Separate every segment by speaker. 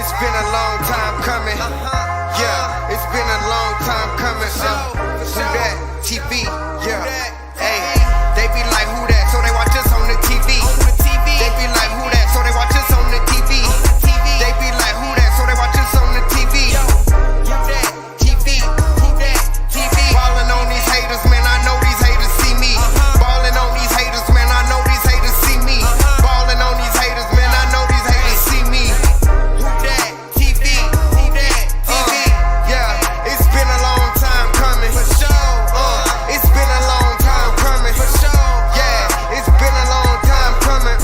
Speaker 1: It's been a long time coming. Yeah, it's been a long time coming. Who that? TV. Yeah. Hey, they be like, who that? So they watch us on the TV. They be like, who that? So they watch us on the TV. They be like, who that? So they watch us on the TV. Who that? TV. Who that? TV. Ballin' on these haters, man. I know these haters see me. Ballin' on these haters, man. I know these haters see me. Ballin' on these haters, man. I know these haters see me. Who that? TV. Who that? TV. Yeah, it's been a long time coming. For sure. It's been a long time coming. For sure. Yeah, it's been a long time coming.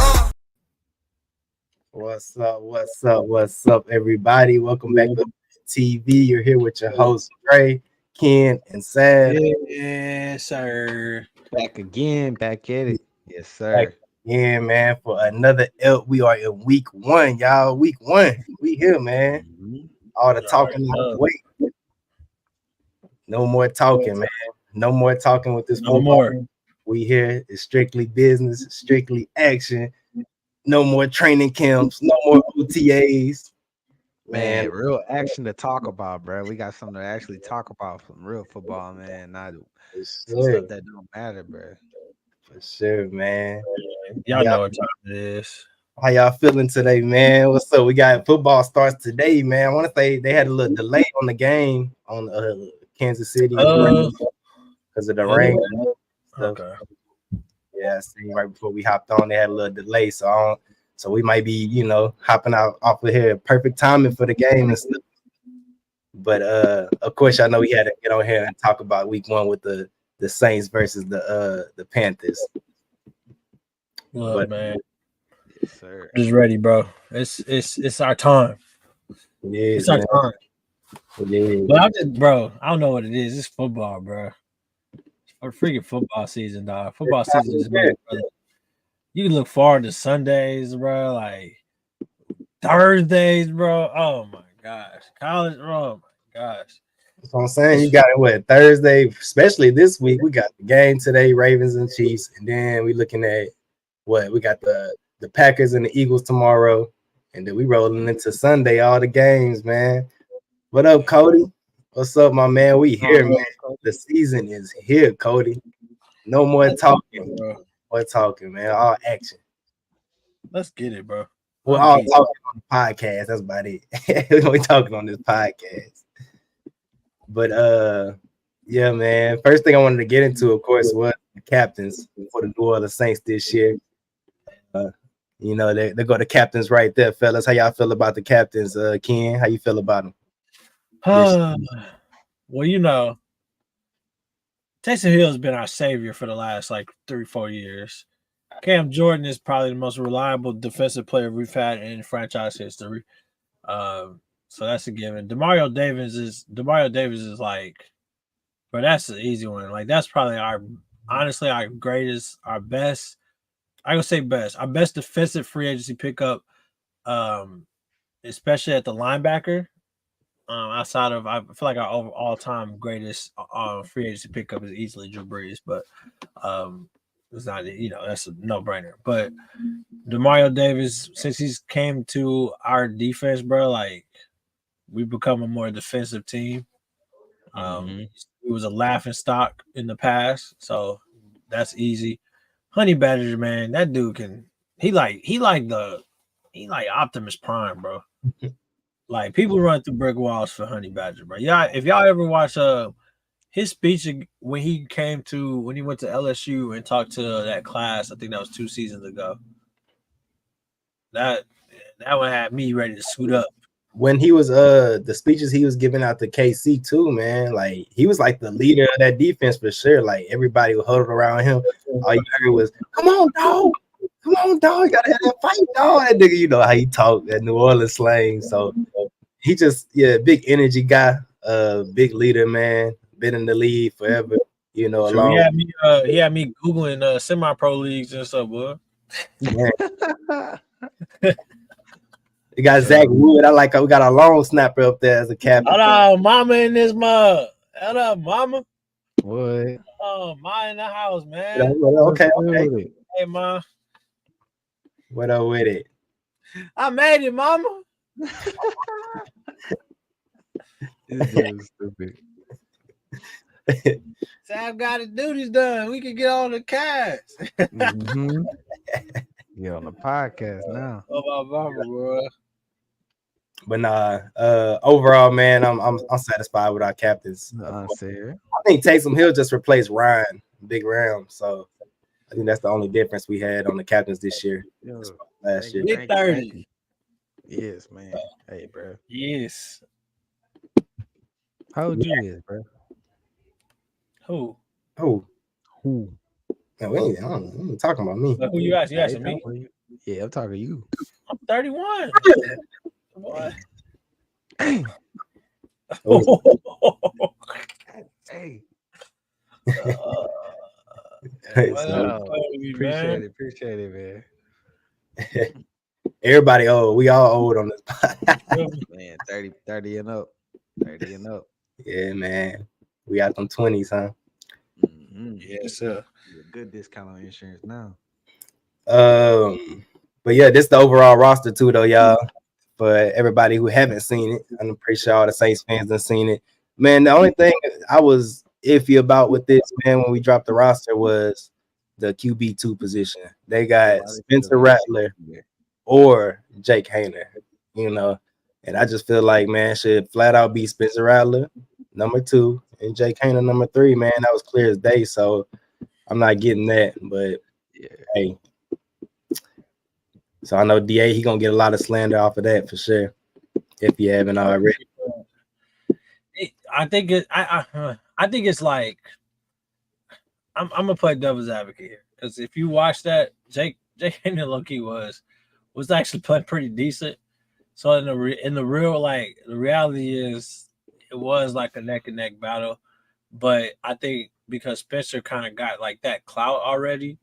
Speaker 2: What's up, everybody? Welcome back to TV. You're here with your hosts, Dre, Ken, and Sad.
Speaker 3: Yes, sir.
Speaker 4: Back again, back at it. Yes, sir.
Speaker 2: Back again, man, for another we are in week 1, y'all. Week 1. We here, man. All the talking out the way. No more talking, man. No more talking with this.
Speaker 3: No more.
Speaker 2: We here. It's strictly business, strictly action. No more training camps, no more OTAs.
Speaker 4: Man, real action to talk about, bro. We got something to actually talk about from real football, man. Not some stuff that don't matter, bro.
Speaker 2: For sure, man.
Speaker 3: Y'all know what time it is.
Speaker 2: How y'all feeling today, man? What's up? We got football starts today, man. I want to say they had a little delay on the game on Kansas City because of the rain.
Speaker 3: Okay.
Speaker 2: Yeah, I see. Right before we hopped on, they had a little delay, so we might be, hopping out off of here. Perfect timing for the game and stuff. But of course, I know we had to get on here and talk about week 1 with the Saints versus the Panthers.
Speaker 3: Look, man,
Speaker 4: yes, sir.
Speaker 3: Just ready, bro. It's our time. It's our time. But I don't know what it is. It's football, bro. Or freaking football season, dog. Football season is great, brother. You can look forward to Sundays, bro. Like Thursdays, bro. Oh my gosh, college. Oh my gosh.
Speaker 2: That's what I'm saying. You got it. Thursday, especially this week. We got the game today, Ravens and Chiefs, and then we looking at we got the Packers and the Eagles tomorrow, and then we rolling into Sunday. All the games, man. What up, Cody? What's up, my man? We here, man. The season is here, Cody. No more talking. More talking, man. All action.
Speaker 3: Let's get it, bro.
Speaker 2: We're all talking on the podcast. That's about it. We're talking on this podcast. But yeah, man. First thing I wanted to get into, of course, was the captains for the New Orleans Saints this year. They go the captains right there, fellas. How y'all feel about the captains, Ken? How you feel about them?
Speaker 3: Well, Taysom Hill has been our savior for the last 3-4 years. Cam Jordan is probably the most reliable defensive player we've had in franchise history. So that's a given. Demario Davis is but that's an easy one. That's probably our best. I would say best. Our best defensive free agency pickup, especially at the linebacker. Outside of, I feel like our all-time greatest free agency pickup is easily Drew Brees, but it's not, that's a no-brainer. But Demario Davis, since he's came to our defense, bro, we've become a more defensive team. It was a laughing stock in the past, so that's easy. Honey Badger, man, that dude he like Optimus Prime, bro. People run through brick walls for Honey Badger, bro. Yeah, if y'all ever watch his speech when he went to LSU and talked to that class, I think that was 2 seasons ago. That one had me ready to suit up.
Speaker 2: When he was the speeches he was giving out to KC too, man, he was the leader of that defense for sure. Everybody was huddled around him. All you heard was, "Come on, dog! Come on, dog! You gotta have that fight, dog!" That nigga, you know how he talk, that New Orleans slang. So he just, big energy guy, big leader, man. Been in the league forever,
Speaker 3: Sure, he had me googling semi-pro leagues and stuff, boy.
Speaker 2: You got Zach Wood. We got a long snapper up there as a captain.
Speaker 3: Hello, mama in this mug. Hello, mama.
Speaker 4: What?
Speaker 3: Oh, ma in the house, man.
Speaker 2: Okay.
Speaker 3: Hey, ma.
Speaker 2: What up with it?
Speaker 3: I made it, mama.
Speaker 4: This dude is stupid.
Speaker 3: Sam got his duties done. We can get on the cast.
Speaker 4: Mm-hmm. You're on the podcast now.
Speaker 3: Oh my mama, bro.
Speaker 2: But nah, overall, man, I'm satisfied with our captains. I think Taysom Hill just replaced Ryan, Big Ram. So I think that's the only difference we had on the captains this year. Last year.
Speaker 3: Big 30.
Speaker 4: Yes, man. Hey, bro.
Speaker 3: Yes.
Speaker 4: How old you is, bro?
Speaker 3: Who?
Speaker 2: No, I ain't talking about me.
Speaker 3: Who you asking? You asking me?
Speaker 4: Yeah, I'm talking to you.
Speaker 3: I'm 31. What?
Speaker 4: Hey. Appreciate it, man.
Speaker 2: Everybody old. We all old on this podcast.
Speaker 4: Man, 30 and up. 30 and up.
Speaker 2: Yeah, man. We got them 20s, huh?
Speaker 4: Mm-hmm.
Speaker 3: Yes, sir.
Speaker 4: A good discount on insurance now.
Speaker 2: But yeah, this is the overall roster too, though, y'all. For everybody who haven't seen it, I'm pretty sure all the Saints fans have seen it. Man, the only thing I was iffy about with this, man, when we dropped the roster was the QB2 position. They got Spencer Rattler or Jake Hayner, you know. And I just feel like, man, should flat out be Spencer Rattler, number 2, and Jake Hayner, number 3, man. That was clear as day. So I'm not getting that. But yeah, hey. So I know DA, he gonna get a lot of slander off of that for sure, if you haven't already.
Speaker 3: I think it's like I'm gonna play devil's advocate here, because if you watch that, Jake Hayner low-key was actually playing pretty decent. So in the real, like, the reality is it was like a neck and neck battle, but I think because Spencer kind of got like that clout already,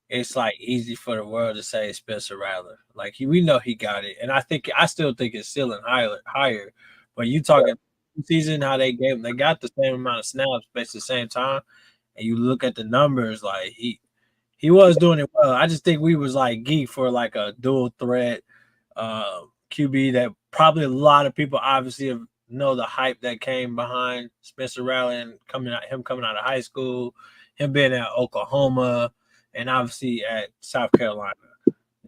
Speaker 3: it's like easy for the world to say Spencer Rattler. Like we know he got it, and I still think it's still in higher. But you talking season how they got the same amount of snaps basically the same time, and you look at the numbers, like he was doing it well. I just think we was like geek for like a dual threat QB that probably a lot of people obviously know the hype that came behind Spencer Rattler and coming out of high school, him being at Oklahoma, and obviously at South Carolina.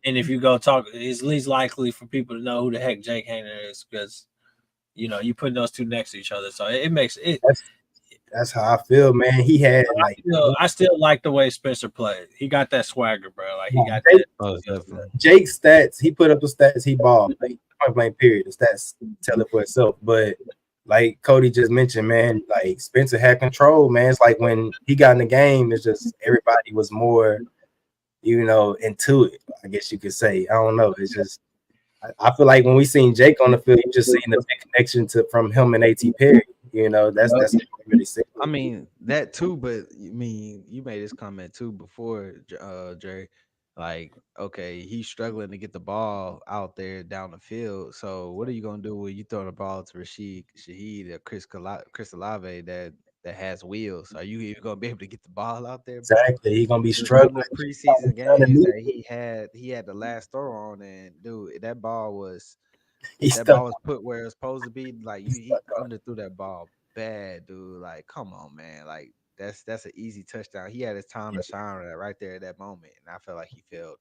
Speaker 3: And if you go talk, it's least likely for people to know who the heck Jake Hayner is, because you putting those two next to each other. So it makes it.
Speaker 2: That's how I feel, man. He had like
Speaker 3: I still like the way Spencer played. He got that swagger, bro. Like he got that.
Speaker 2: Jake's stats, he put up the stats, he balled. Like, point blank period. The stats tell it for itself. But like Cody just mentioned, man, like Spencer had control, man. It's like when he got in the game, it's just everybody was more, into it, I guess you could say. I don't know. It's just I feel like when we seen Jake on the field, you just seen the big connection from him and A.T. Perry. That's really sick.
Speaker 4: I mean, that too, but you made this comment too before, Jerry. Like, okay, he's struggling to get the ball out there down the field. So what are you gonna do when you throw the ball to Rashid Shaheed or Chris Olave that has wheels? Are you even gonna be able to get the ball out there, bro?
Speaker 2: Exactly. He's gonna be struggling.
Speaker 4: Preseason games that he had the last throw on, and dude, that ball was put where it's supposed to be. Like he underthrew that ball bad, dude. Like, come on, man. Like that's an easy touchdown. He had his time to shine right there at that moment, and I felt like he failed.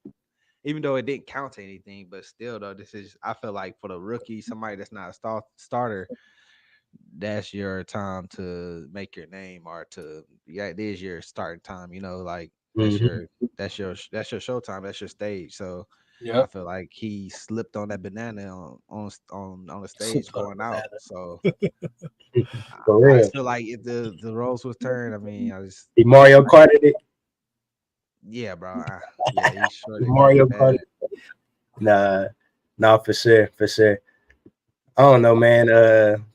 Speaker 4: Even though it didn't count to anything, but still, though, I feel like for the rookie, somebody that's not a starter, that's your time to make your name, or it is your starting time. Like that's your showtime. That's your stage. So I feel like he slipped on that banana on the stage going out. So I feel like if the roles was turned,
Speaker 2: he Mario Karted it.
Speaker 4: Yeah, bro. He's sure
Speaker 2: Mario Kart. Nah, for sure. I don't know, man.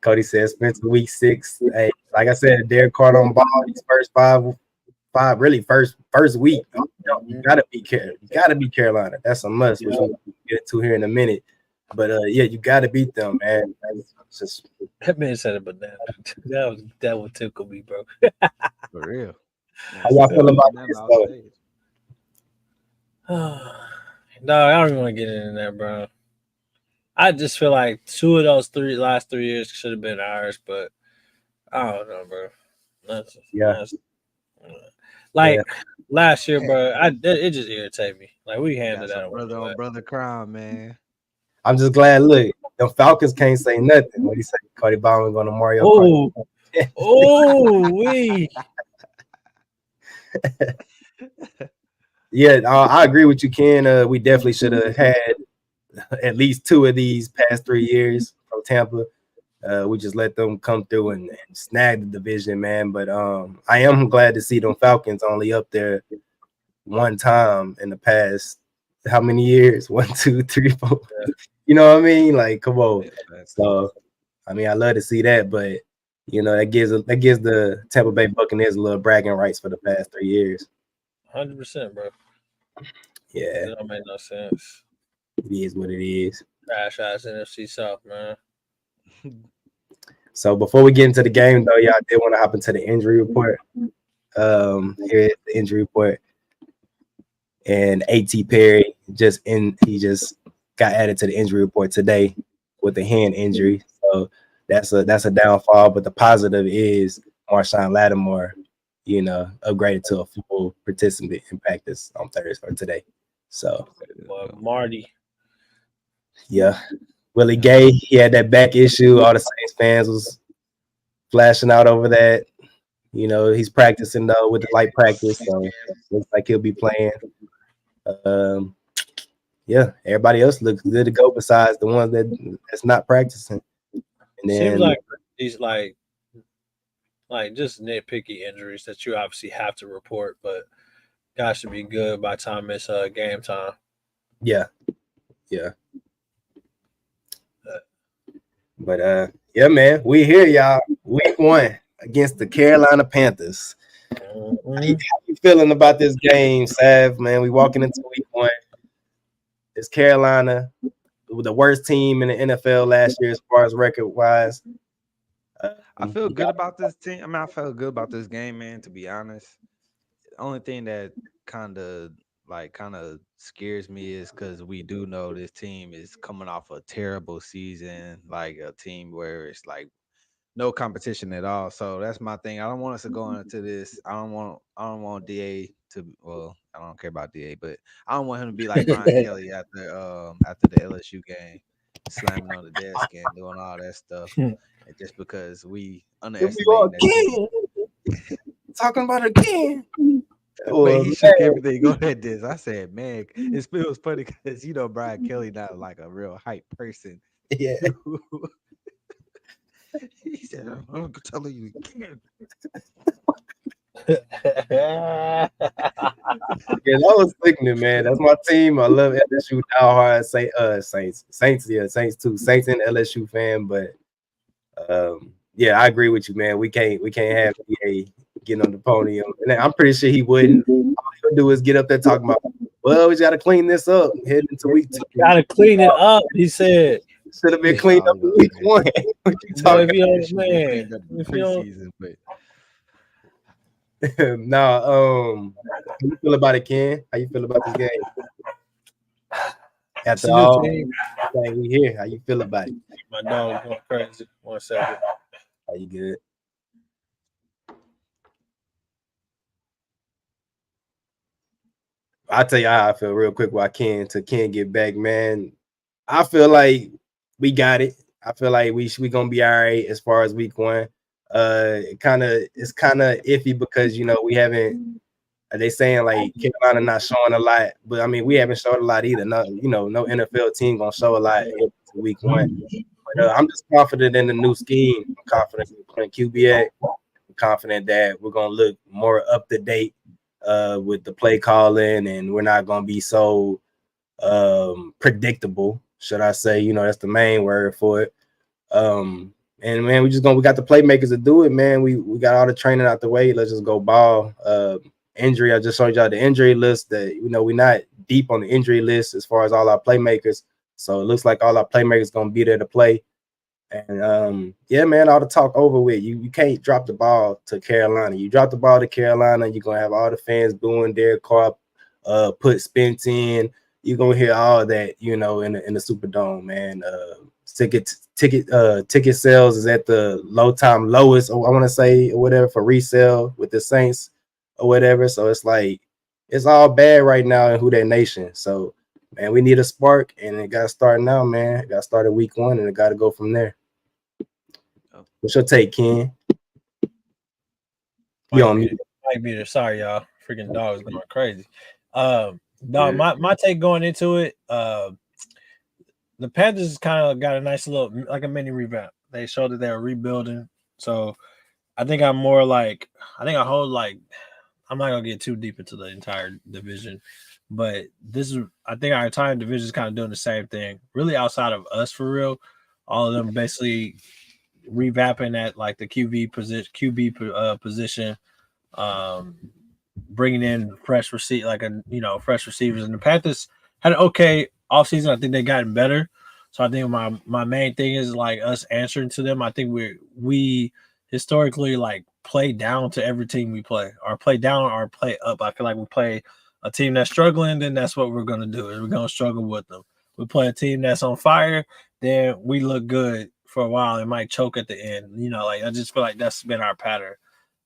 Speaker 2: Cody said Spencer week 6. Hey, like I said, Derek Carter on ball these first five really first week. You gotta be Carolina. That's a must, which we'll get to here in a minute. But yeah, you gotta beat them, man.
Speaker 3: That man said a banana. That would tickle me, bro.
Speaker 4: For real.
Speaker 2: How y'all feel about this though?
Speaker 3: No, I don't even want to get into that, bro. I just feel like 2 of those last 3 years should have been ours, but I don't know, bro.
Speaker 2: Yeah,
Speaker 3: That's
Speaker 2: yeah.
Speaker 3: like last year, bro. It just irritated me. Like we handed
Speaker 4: That's a
Speaker 3: that away.
Speaker 4: brother on brother crime, man.
Speaker 2: I'm just glad. Look, the Falcons can't say nothing when he said Cody Bowman going to Mario Kart.
Speaker 3: Oh, oh, we.
Speaker 2: Yeah, I agree with you, Ken. We definitely should have had at least 2 of these past 3 years from Tampa. We just let them come through and snag the division, man. But I am glad to see them Falcons only up there one time in the past. How many years? 1, 2, 3, 4. You know what I mean? Like, come on. So, I mean, I love to see that, but that gives the Tampa Bay Buccaneers a little bragging rights for the past 3 years.
Speaker 3: 100%, bro.
Speaker 2: Yeah,
Speaker 3: It don't make no sense.
Speaker 2: it is what it is.
Speaker 3: Trash ass NFC South, man.
Speaker 2: So before we get into the game, though, y'all did want to hop into the injury report. Here is the injury report, and A.T. Perry he just got added to the injury report today with a hand injury. So that's a downfall. But the positive is Marshawn Lattimore, upgraded to a full participant in practice on Thursday or today. So
Speaker 3: Marty.
Speaker 2: Yeah. Willie Gay, he had that back issue. All the Saints fans was flashing out over that. He's practicing though with the light practice, so looks like he'll be playing. Yeah, everybody else looks good to go besides the ones that's not practicing. And then,
Speaker 3: seems like these like just nitpicky injuries that you obviously have to report, but guys should be good by the time it's game time.
Speaker 2: Yeah. But yeah, man, we here, y'all. Week 1 against the Carolina Panthers.
Speaker 3: Mm-hmm.
Speaker 2: How you feeling about this game, Sav? Man, we walking into week 1. It's Carolina, the worst team in the NFL last year as far as record wise.
Speaker 4: I feel good about this team. I mean, I felt good about this game, man. To be honest, the only thing that kind of scares me is because we do know this team is coming off a terrible season, like a team where it's like no competition at all. So that's my thing. I don't want us to go into this. I don't want Da to. Well, I don't care about Da, but I don't want him to be like Brian Kelly after the LSU game, slamming on the desk and doing all that stuff. And just because we underestimate that team.
Speaker 2: Talking about it again.
Speaker 4: Man, he shook everything. Go ahead, this. I said, man, it was funny because Brian Kelly not like a real hype person.
Speaker 2: Yeah.
Speaker 4: He said, I'm telling you again.
Speaker 2: Yeah, that was sickening, man. That's my team. I love LSU now hard. Saints, yeah, Saints too. Saints and LSU fan, but yeah, I agree with you, man. We can't have DA getting on the podium, and I'm pretty sure he wouldn't. All he would do is get up there talking about, well, we got to clean this up heading into week 2.
Speaker 3: Got to clean it up, he said.
Speaker 2: Should have been cleaned up in week 1. What you talking
Speaker 4: about? Preseason, but
Speaker 2: no, how you feel about it, Ken? How you feel about this game? After all we hear, how you feel about it?
Speaker 3: My dog going crazy. 1 second.
Speaker 2: Are you good? I'll tell you how I feel real quick while Ken get back, man. I feel like we got it. I feel like we gonna be all right as far as week 1. It's kind of iffy because we haven't. They saying like Carolina not showing a lot, but I mean we haven't showed a lot either. No NFL team gonna show a lot in week 1. But I'm just confident in the new scheme. I'm confident in playing QB. I'm confident that we're gonna look more up to date with the play calling, and we're not gonna be so predictable. Should I say? That's the main word for it. And man, we got the playmakers to do it, man. We got all the training out the way. Let's just go ball. Injury, I just showed y'all the injury list that we're not deep on the injury list as far as all our playmakers. So it looks like all our playmakers gonna be there to play. And yeah, man, all the talk over with. You can't drop the ball to Carolina. You drop the ball to Carolina, you're gonna have all the fans booing Derek Carr, put Spence in. you're gonna hear all that, in the Superdome, man. Ticket sales is at the lowest, I want to say, or whatever, for resale with the Saints or whatever. So it's like it's all bad right now in Who That Nation. So man, we need a spark, and it got to start now, man. It got to start at week 1, and it got to go from there.
Speaker 4: Oh.
Speaker 2: What's your take, Ken? You on mute?
Speaker 3: Might be there. Sorry, y'all. Freaking dog is going crazy. No, my take going into it. The Panthers kind of got a nice little, like a mini revamp. They showed that they were rebuilding. So I think I hold like, I'm not gonna get too deep into the entire division, but I think our entire division is kind of doing the same thing. Really, outside of us, for real, all of them basically revamping at like the QB position, bringing in fresh receivers. And the Panthers had an okay offseason. I think they gotten better. So I think my main thing is like us answering to them. I think we historically like play down to every team we play, or play down or play up. I feel like we play a team that's struggling, then that's what we're gonna do. Is we're gonna struggle with them. We play a team that's on fire, then we look good for a while. It might choke at the end. Like I just feel like that's been our pattern.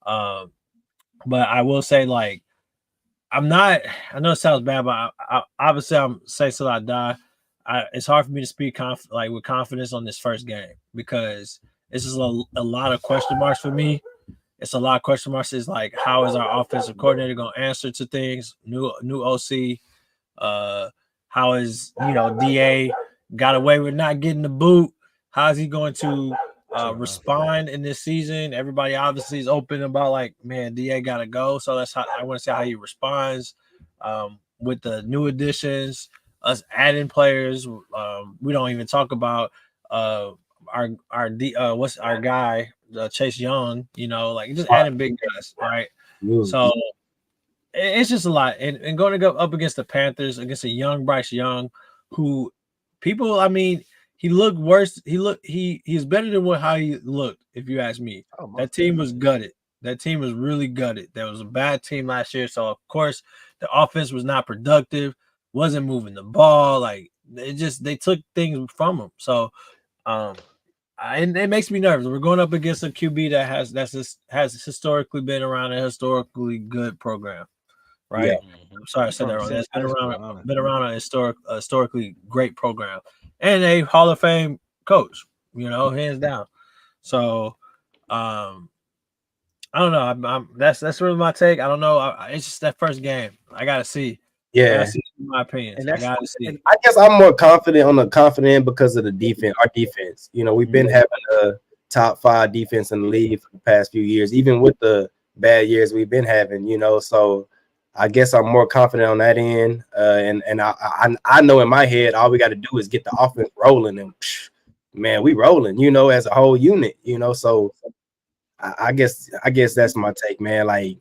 Speaker 3: But I will say, like, I know it sounds bad, but obviously I'm say till I die. It's hard for me to speak with confidence on this first game because it's just a lot of question marks for me. It's a lot of question marks. It's like, how is our offensive coordinator going to answer to things? New OC. How is DA got away with not getting the boot? How is he going to respond in this season? Everybody obviously is open about like, man, DA got to go. So that's how I want to see how he responds with the new additions, us adding players. We don't even talk about what's our guy Chase Young. Like just adding big guys, right? So it's just a lot, and going to go up against the Panthers, against a young Bryce Young, who people, I mean, he looked worse. He's better than how he looked. If you ask me, that team was gutted. That team was really gutted. That was a bad team last year. So of course the offense was not productive, wasn't moving the ball. Like they took things from him. So it makes me nervous. We're going up against a QB that has historically been around a historically good program. Right.
Speaker 2: Yeah.
Speaker 3: I'm sorry I said that wrong. That's been around a historically great program and a Hall of Fame coach, hands down. So I don't know. That's really my take. I don't know. It's just that first game. I gotta see.
Speaker 2: Yeah.
Speaker 3: I gotta see my opinions. I gotta see.
Speaker 2: I guess I'm more confident because of the defense. Our defense. We've been having a top 5 defense in the league for the past few years, even with the bad years we've been having. So I guess I'm more confident on that end, and I know in my head all we got to do is get the offense rolling, and man, we rolling, as a whole unit, So I guess that's my take, man. Like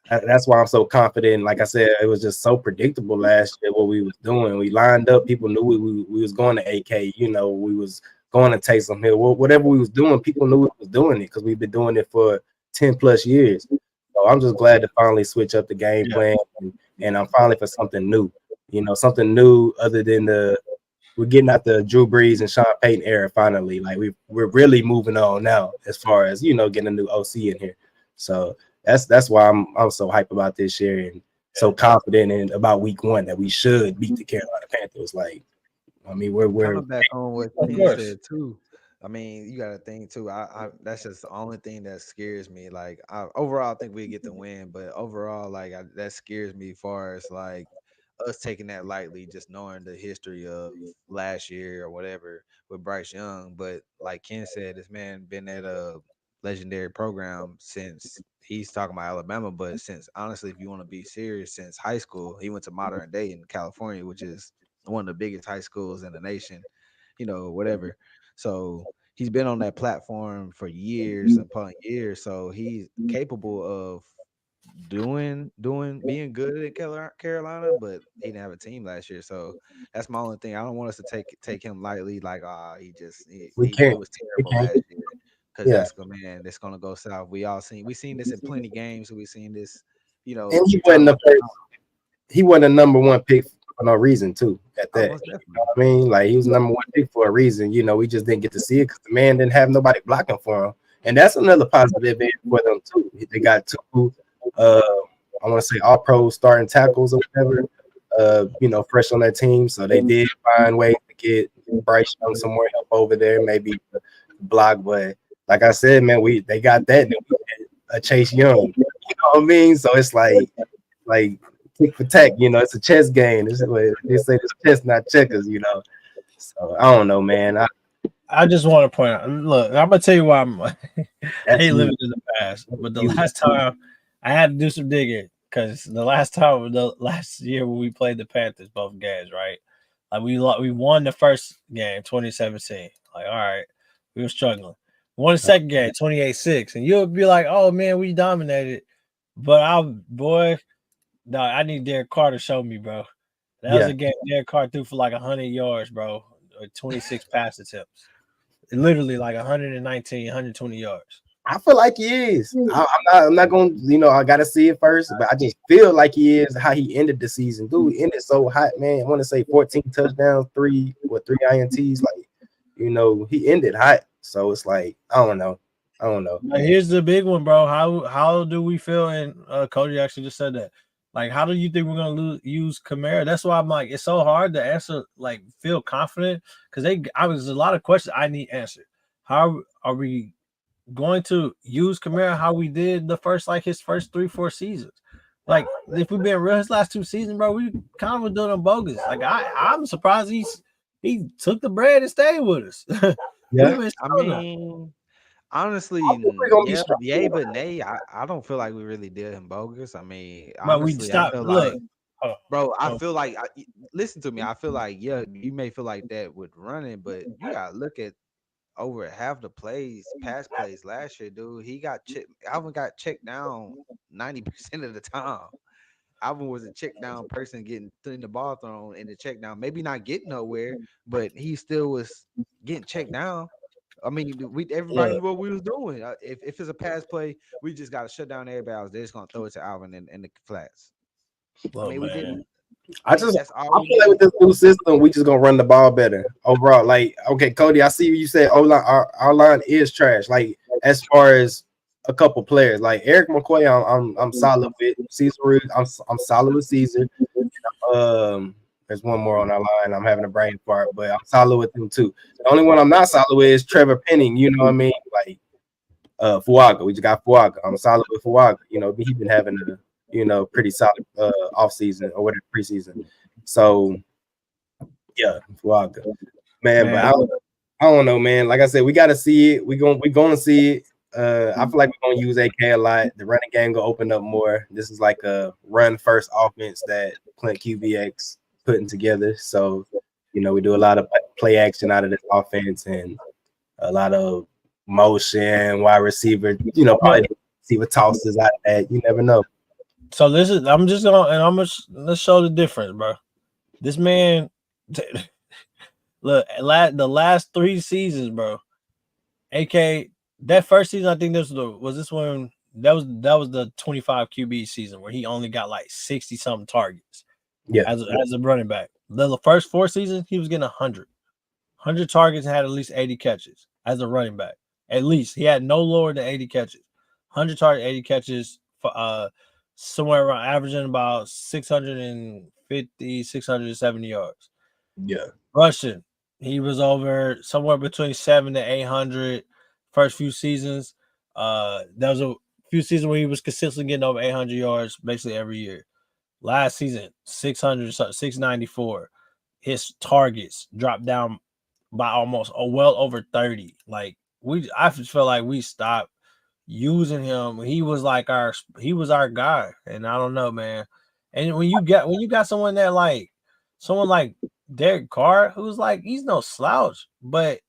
Speaker 2: that's why I'm so confident. Like I said, it was just so predictable last year what we was doing. We lined up, people knew we was going to AK, we was going to Taysom Hill. Whatever we was doing, people knew we was doing it because we've been doing it for 10+ years. So I'm just glad to finally switch up the game plan, and I'm finally for something new. Something new other than we're getting out the Drew Brees and Sean Payton era finally. Like we're really moving on now as far as getting a new OC in here. So that's why I'm so hyped about this year and so confident in about week 1 that we should beat the Carolina Panthers. Like, I mean, we're
Speaker 4: coming back on what Ken said too. I mean, you got to think too. I that's just the only thing that scares me. Like, overall, I think we get the win, but overall, like, that scares me. As far as like us taking that lightly, just knowing the history of last year or whatever with Bryce Young. But like Ken said, this man been at a legendary program since he's talking about Alabama, but since honestly, if you want to be serious, since high school, he went to Modern Day in California, which is one of the biggest high schools in the nation, whatever. So he's been on that platform for years upon years. So he's capable of being good at Carolina, but he didn't have a team last year. So that's my only thing. I don't want us to take him lightly, like he was terrible last year. Because that's gonna go south. We seen this in plenty games. We seen this,
Speaker 2: And he wasn't the number 1 pick for no reason too. At that,
Speaker 4: most
Speaker 2: you
Speaker 4: definitely.
Speaker 2: know what I mean? Like he was number one pick for a reason. You know, we just didn't get to see it because the man didn't have nobody blocking for him, and that's another positive end for them too. They got two, I want to say all pro starting tackles or whatever. You know, fresh on that team, so they did find ways to get Bryce Young some more help over there, maybe block. But like I said, man, they got that. And we had a Chase Young, you know what I mean? So it's like tick for tack, you know, it's a chess game. This is what they say, it's chess, not checkers, you know. So I don't know, man.
Speaker 3: I just want to point out. Look, I'm gonna tell you why I hate living in the past. But the last time I had to do some digging because the last year when we played the Panthers, both games, right? Like we won the first game, 2017. Like, all right, we were struggling. We won the second game, 28-6, and you'll be like, oh man, we dominated. But no, I need Derek Carr to show me, bro. That was a game Derek Carr threw for like 100 yards, bro, or 26 pass attempts. Literally like 119, 120 yards.
Speaker 2: I feel like he is. I'm not going to, you know, I got to see it first, but I just feel like he is how he ended the season. Dude, ended so hot, man. I want to say 14 touchdowns, three INTs. Like, you know, he ended hot. So it's like, I don't know.
Speaker 3: Now, here's the big one, bro. How do we feel? And Cody actually just said that. Like, how do you think we're gonna use Kamara? That's why I'm like, it's so hard to answer. Like, feel confident because there's a lot of questions I need answered. How are we going to use Kamara? How we did his first 3-4 seasons? Like, if we've been real, his last 2 seasons, bro, we kind of were doing them bogus. Like, I'm surprised he took the bread and stayed with us.
Speaker 4: Yeah, I mean. Honestly, yeah, but nay, I don't feel like we really did him bogus. I mean, honestly, I feel like, bro, I feel like, listen to me. I feel like, yeah, you may feel like that with running, but you gotta look at over half the pass plays last year, dude. Alvin got checked down 90% of the time. Alvin was a check down person getting the ball thrown in the check down, maybe not getting nowhere, but he still was getting checked down. I mean, everybody knew what we was doing. If it's a pass play, we just got to shut down everybody else. They're just gonna throw it to Alvin in the flats.
Speaker 3: Oh,
Speaker 4: I mean, we didn't.
Speaker 2: I feel like with this new system, we just gonna run the ball better overall. Like, okay, Cody, I see you said our line is trash. Like, as far as a couple players, like Eric McCoy, I'm solid with. Caesar, I'm solid with Caesar. There's one more on our line. I'm having a brain fart, but I'm solid with them too. The only one I'm not solid with is Trevor Penning. You know what I mean? Like Fuaga. We just got Fuaga. I'm solid with Fuaga. You know, he's been having a pretty solid off season or whatever preseason. So yeah, Fuaga. Man, but I don't know, man. Like I said, we gotta see it. We're gonna see it. I feel like we're gonna use AK a lot. The running game gonna open up more. This is like a run first offense that Clint QBX putting together. So, you know, we do a lot of play action out of this offense and a lot of motion, wide receiver, you know, probably receiver tosses out of that. You never know.
Speaker 3: So let's show the difference, bro. This man, look, the last 3 seasons, bro. AK, that first season, I think that was the 25 QB season where he only got like 60 something targets. Yeah, as a running back. The first 4 seasons, he was getting 100 targets and had at least 80 catches as a running back. At least he had no lower than 80 catches. 100 targets, 80 catches, for somewhere around averaging about 650, 670 yards.
Speaker 2: Yeah.
Speaker 3: Rushing, he was over somewhere between 700 to 800 first few seasons. There was a few seasons where he was consistently getting over 800 yards basically every year. Last season, 694. His targets dropped down by almost well over 30. Like I just felt like we stopped using him. He was our guy, and I don't know, man. And when you got someone like Derek Carr, who's like he's no slouch, but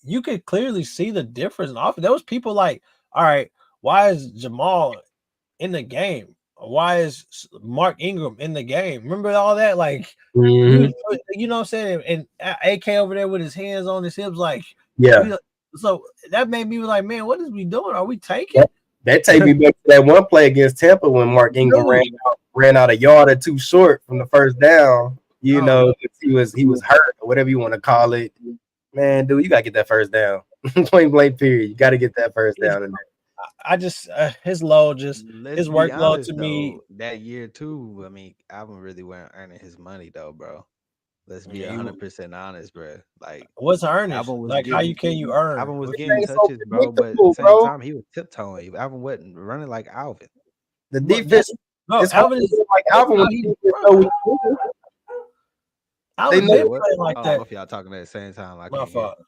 Speaker 3: you could clearly see the difference in offense. There was people like, all right, why is Jamal in the game? Why is Mark Ingram in the game? Remember all that? Like, you know what I'm saying? And AK over there with his hands on his hips, like,
Speaker 2: yeah.
Speaker 3: So that made me like, man, what is we doing? Are we taking?
Speaker 2: That take me back to that one play against Tampa when Mark Ingram ran out a yard or 2 short from the first down. you know, he was hurt or whatever you want to call it. Man, dude, you gotta get that first down. Point blank period. You gotta get that first down in there.
Speaker 3: I just his load, just
Speaker 4: Let's
Speaker 3: his
Speaker 4: be
Speaker 3: workload
Speaker 4: honest
Speaker 3: to me.
Speaker 4: though. That year too, I mean, Alvin really wasn't earning his money though, bro. Let's be
Speaker 3: Yeah,
Speaker 4: 100% honest, bro. Like
Speaker 3: what's earnest?
Speaker 4: Alvin was
Speaker 3: Like how
Speaker 4: getting,
Speaker 3: can you earn?
Speaker 4: Alvin was
Speaker 2: This
Speaker 4: getting
Speaker 2: ain't so
Speaker 4: touches, bro. But at the
Speaker 2: predictable,
Speaker 4: same
Speaker 2: bro.
Speaker 4: time, he was tiptoeing. Alvin wasn't running like Alvin.
Speaker 2: The
Speaker 3: But
Speaker 2: defense
Speaker 3: no,
Speaker 2: is hard
Speaker 3: Alvin
Speaker 2: to
Speaker 3: is
Speaker 2: do like Alvin when
Speaker 3: he
Speaker 2: the defense know what he's doing. They
Speaker 3: Alvin
Speaker 2: know.
Speaker 4: Say
Speaker 3: been
Speaker 4: what?
Speaker 3: playing
Speaker 4: I
Speaker 3: like
Speaker 4: don't know
Speaker 3: that.
Speaker 4: if y'all talking at the same time. I
Speaker 3: My
Speaker 4: can't hear.
Speaker 3: fault.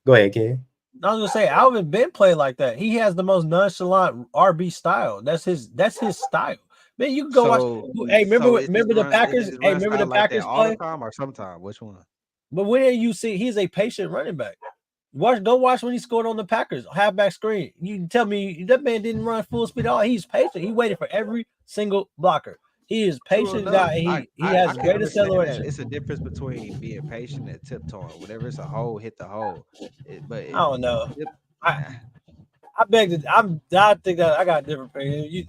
Speaker 2: Go ahead, Ken.
Speaker 3: I was gonna say Alvin been playing like that. He has the most nonchalant RB style. That's his style. Man, you can go watch.
Speaker 4: So,
Speaker 3: Hey,
Speaker 4: so
Speaker 3: remember the
Speaker 4: is
Speaker 3: Packers?
Speaker 4: his
Speaker 3: Hey,
Speaker 4: run
Speaker 3: remember the
Speaker 4: style like that
Speaker 3: Packers
Speaker 4: all the
Speaker 3: play?
Speaker 4: time or sometime? Which one?
Speaker 3: But when you see he's a patient running back. Go watch when he scored on the Packers halfback screen. You can tell me that man didn't run full speed at all. He's patient. He waited for every single blocker. He is
Speaker 4: True
Speaker 3: patient
Speaker 4: enough.
Speaker 3: guy. And he
Speaker 4: I
Speaker 3: has
Speaker 4: can
Speaker 3: great
Speaker 4: understand that.
Speaker 3: acceleration.
Speaker 4: It's a difference between being patient and tiptoeing. Whenever it's a hole, hit the hole.
Speaker 3: I don't know.
Speaker 4: Tip,
Speaker 3: I
Speaker 4: nah.
Speaker 3: I beg to. I think that I got a different opinion.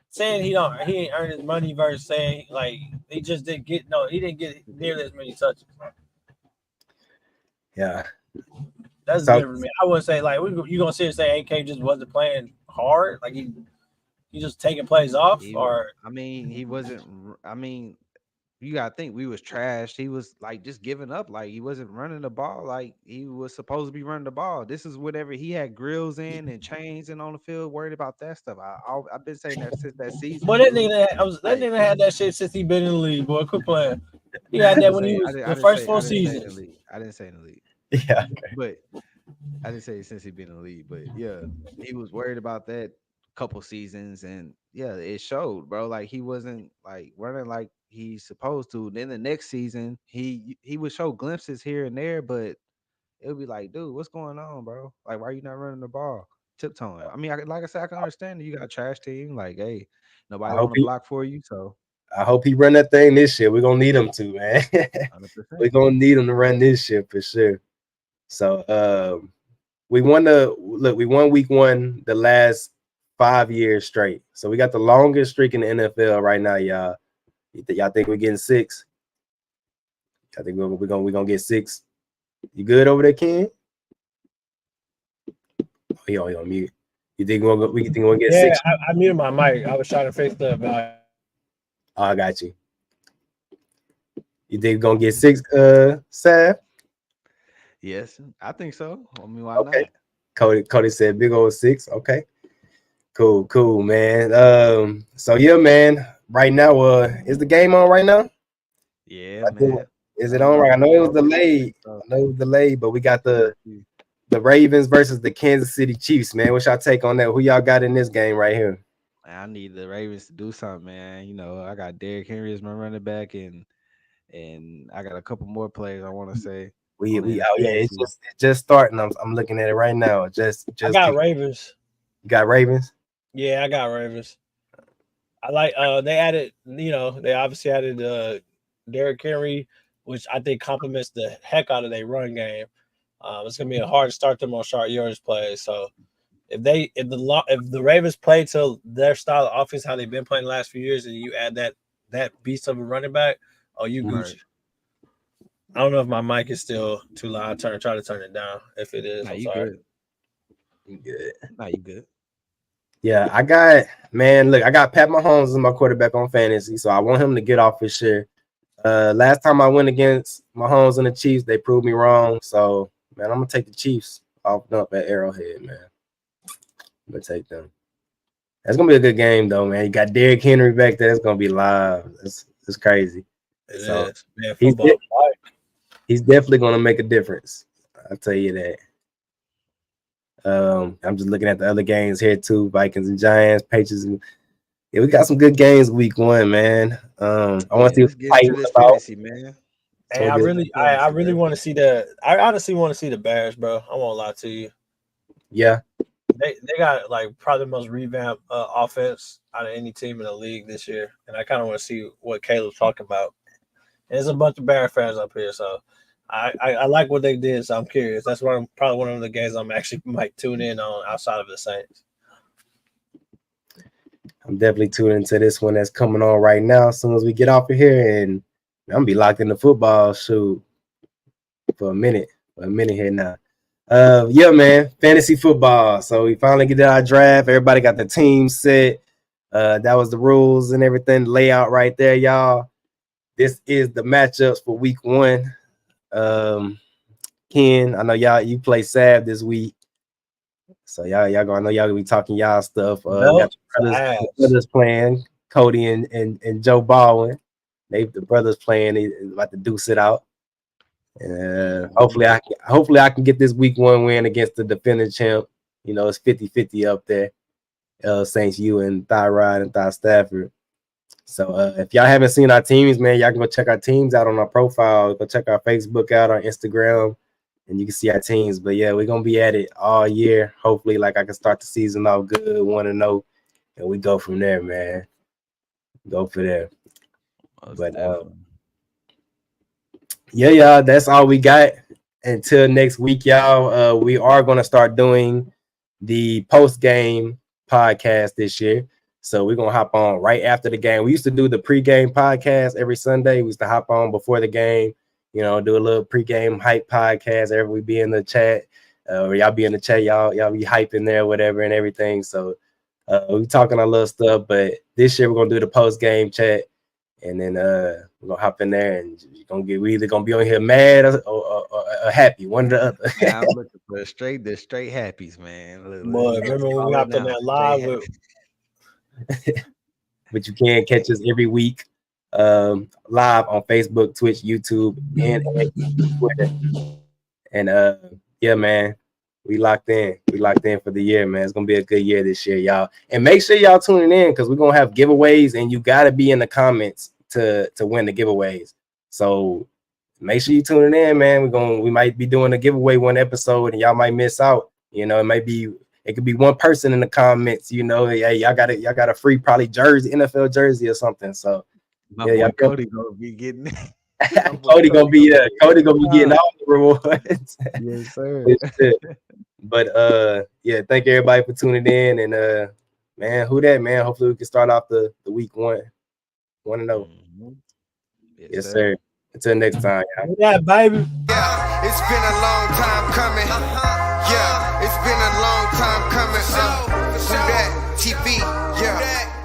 Speaker 3: Saying he ain't earned his money versus saying like he just didn't get he didn't get nearly as many touches.
Speaker 2: Yeah.
Speaker 3: That's
Speaker 2: So
Speaker 3: different. Man. I wouldn't say like you gonna sit and say AK just wasn't playing hard, like he just taking plays off, or
Speaker 4: I mean, he wasn't. I mean, you gotta think we was trashed. He was like just giving up. Like he wasn't running the ball like he was supposed to be running the ball. This is whenever he had grills in and chains in on the field, worried about that stuff. I've been saying that since that season,
Speaker 3: but that
Speaker 4: dude.
Speaker 3: nigga that
Speaker 4: Like
Speaker 3: nigga had that shit since he been in the league. Boy, quit playing. He had that when he was
Speaker 4: I
Speaker 3: the
Speaker 4: didn't
Speaker 3: first
Speaker 4: say I
Speaker 3: four
Speaker 4: didn't say in the
Speaker 3: seasons.
Speaker 4: league. I didn't say in the league,
Speaker 2: yeah.
Speaker 4: but I didn't say since he been in the league. But yeah, he was worried about that couple seasons, and yeah, it showed, bro. Like he wasn't like running like he's supposed to. Then the next season, he would show glimpses here and there, but it would be like, dude, what's going on, bro? Like, why are you not running the ball? Tiptoeing. I mean, like I said, I can understand that you got a trash team. Like, hey,
Speaker 2: I
Speaker 4: nobody
Speaker 2: hope
Speaker 4: want to
Speaker 2: he
Speaker 4: block for you, so
Speaker 2: run that thing this year. We're gonna need him to, man.
Speaker 4: 100%.
Speaker 2: We're gonna need him to run this year for sure. So we won week 1 the last 5 years straight. So we got the longest streak in the NFL right now, y'all. Y'all think we're getting 6? I think we're gonna get 6. You good over there, Ken? Oh, he on mute. You think we think we'll get 6?
Speaker 3: I muted my mic. I was trying to fix the
Speaker 2: Oh, I got you. You think we're gonna get 6, Sav?
Speaker 4: Yes, I think so. I mean, why
Speaker 2: Okay.
Speaker 4: not?
Speaker 2: Cody said big old 6. Okay. Cool, man. So yeah, man. Right now, is the game on right now?
Speaker 4: Yeah, man.
Speaker 2: Is
Speaker 4: I
Speaker 2: it
Speaker 4: don't
Speaker 2: on
Speaker 4: know.
Speaker 2: right? I know it was
Speaker 4: I
Speaker 2: delayed.
Speaker 4: think so.
Speaker 2: But we got
Speaker 4: Let me
Speaker 2: the
Speaker 4: see.
Speaker 2: Ravens versus the Kansas City Chiefs, man. What's y'all take on that? Who y'all got in this game right here?
Speaker 4: I need the Ravens to do something, man. You know, I got Derrick Henry as my running back, and I got a couple more players I want to say on
Speaker 2: We
Speaker 4: in
Speaker 2: oh yeah, it's
Speaker 4: fantasy.
Speaker 2: just starting. I'm looking at it right now.
Speaker 3: I got Ravens.
Speaker 2: You got Ravens.
Speaker 3: Yeah, I got Ravens. I like they added, they obviously added Derrick Henry, which I think complements the heck out of their run game. It's gonna be a hard start them on short yardage plays. So if the Ravens play to their style of offense, how they've been playing the last few years, and you add that beast of a running back, you
Speaker 4: Right.
Speaker 3: Gucci. I don't know if my mic is still too loud. Try to turn it down. If it is,
Speaker 4: Nah,
Speaker 3: I'm
Speaker 4: you
Speaker 3: sorry.
Speaker 4: good.
Speaker 2: You good.
Speaker 4: Nah, you good.
Speaker 2: Yeah, I got Pat Mahomes as my quarterback on fantasy, so I want him to get off his share. Last time I went against Mahomes and the Chiefs, they proved me wrong. So, man, I'm gonna take the Chiefs off up at Arrowhead, man. I'm gonna take them. That's gonna be a good game, though, man. You got Derrick Henry back there. It's gonna be live. It's crazy.
Speaker 3: It
Speaker 2: So
Speaker 3: is. Man,
Speaker 2: he's
Speaker 3: football.
Speaker 2: he's definitely gonna make a difference. I'll tell you that. I'm just looking at the other games here too. Vikings and Giants, Patriots. Yeah, we got some good games week 1, man. I want to see what
Speaker 4: Let's
Speaker 2: the
Speaker 4: get
Speaker 2: fight
Speaker 4: into
Speaker 2: was
Speaker 4: this
Speaker 2: about.
Speaker 4: fantasy, man.
Speaker 3: Hey,
Speaker 2: So
Speaker 3: I really want to see I honestly want to see the Bears, bro. I won't lie to you.
Speaker 2: yeah,
Speaker 3: They got like probably the most revamped offense out of any team in the league this year, and I kind of want to see what Caleb's talking about. And there's a bunch of Bear fans up here, so I like what they did. So I'm curious. That's probably one of the games I'm actually might tune in on outside of the Saints.
Speaker 2: I'm definitely tuning into this one that's coming on right now. As soon as we get off of here, and I'm gonna be locked in the football shoot for a minute here now. Yeah, man, fantasy football. So we finally get our draft. Everybody got the team set. That was the rules and everything, the layout right there, y'all. This is the matchups for week 1. Ken, I know you play Sav this week. So y'all gonna be talking y'all stuff. Got the brothers playing, Cody and Joe Baldwin. The brothers playing, they about to deuce it out. Hopefully I can get this week 1 win against the defending champ. You know, it's 50-50 up there. Saints, you and Thyroid and Thigh Stafford. So if y'all haven't seen our teams, man, y'all can go check our teams out on our profile. Go check our Facebook out, our Instagram, and you can see our teams. But yeah, we're gonna be at it all year. Hopefully, like I can start the season off good, 1-0, and we go from there, man. Go for there. But yeah, y'all, that's all we got until next week, y'all. We are gonna start doing the post-game podcast this year. So we're gonna hop on right after the game. We used to do the pregame podcast every Sunday. We used to hop on before the game, you know, do a little pregame hype podcast. Everybody be in the chat, or y'all be in the chat, y'all be hyping there, whatever, and everything. So we talking a little stuff, but this year we're gonna do the post-game chat, and then we're gonna hop in there and we either gonna be on here mad or happy, one or the other.
Speaker 4: Man, I'm looking for the straight happies, man.
Speaker 3: Boy, remember when we hopped on that live with.
Speaker 2: But you can catch us every week live on Facebook, Twitch, YouTube, and Twitter. And yeah, man, we locked in for the year, man. It's gonna be a good year this year, y'all. And make sure y'all tuning in, because we're gonna have giveaways, and you gotta be in the comments to win the giveaways. So make sure you tuning in, man. We might be doing a giveaway one episode, and y'all might miss out. You know, it could be one person in the comments, you know, hey, y'all got a free probably jersey, NFL jersey or something. So
Speaker 4: boy Cody gonna be getting
Speaker 2: Cody gonna be getting all the rewards.
Speaker 4: Yes, sir.
Speaker 2: But yeah, thank everybody for tuning in, and man, who that, man? Hopefully we can start off the week 1-0.
Speaker 4: Mm-hmm.
Speaker 2: Yes, sir. Until next time, y'all.
Speaker 3: Yeah, baby.
Speaker 1: Yeah, it's been a long time coming. Yeah, it's been a long time coming. Who that? TV. Yeah.